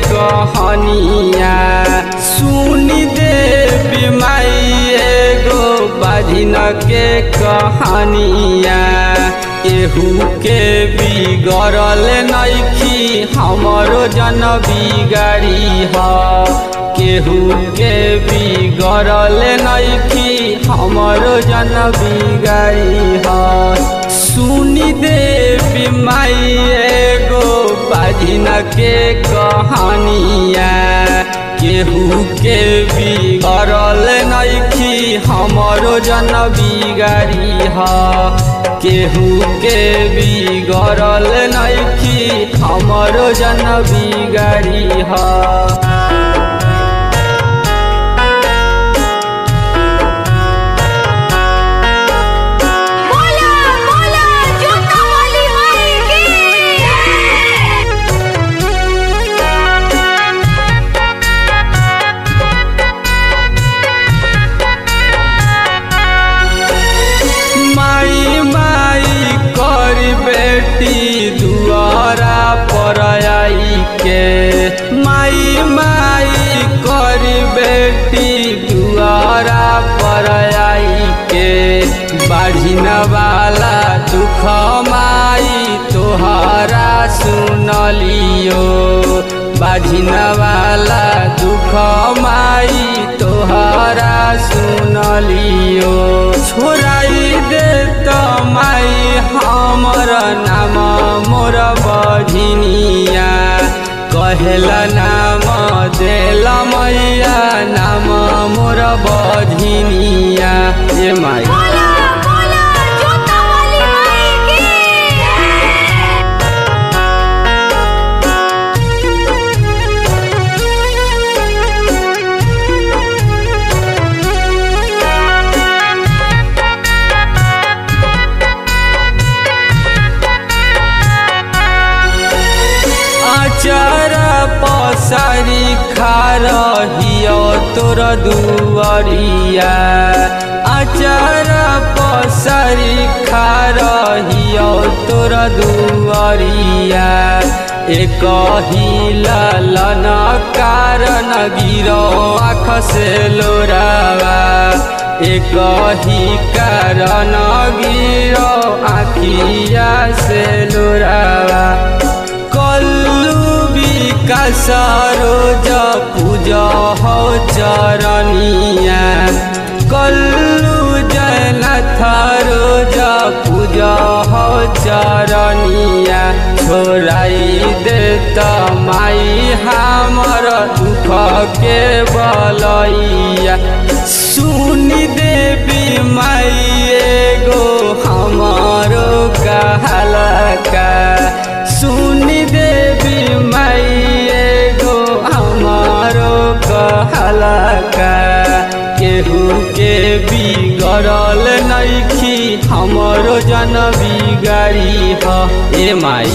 कहानिया सुनी देवी माई एगो बाझिन के कहानिया केहू के बिगड़ल नइखी हमरो जन बिगाड़ी ह केहू के बिगड़ल नइखी हमरो जन बिगाड़ी ह सुनी देवी माई एगो बाझिन के कहानिया केहू के बिगड़ल नइखी हमरो जन बिगाड़ी ह केहू के बिगड़ल नइखी हमरो जन बिगाड़ी ह बेटी दुआरा पर आई के माई माई करी बेटी दुआरा पर आई के बाझिन वाला दुख माई तोहरा सुनलियो बाझिन वाला दुख माई तोहरा सुनलियो छोड़ाई दे तो माई हमर नाम मोर बझिनिया कहेला नाम देला मैया नाम मोर बझिनिया ए माई आचार पसारी खा रहियो तोर दुआरिया आचार पसारी खा रहियो तोर दुआरिया एक ही लालन कारण गिरो आँख से लोरावा एक ही कारण गिरो आँखिया से लोरावा विकास रोज पूजा हो चरनिया कल्लू जयनाथ रोज पूजा हो चरनिया छोड़ाई दे तो माई हमर दुख के बलैया सुनी देवी माई एगो हमारो कहलका सुनी देवी माई एगो हमारो कहलका केहू के बिगड़ल नइखी हमरो जन बिगाड़ी ह ए माई।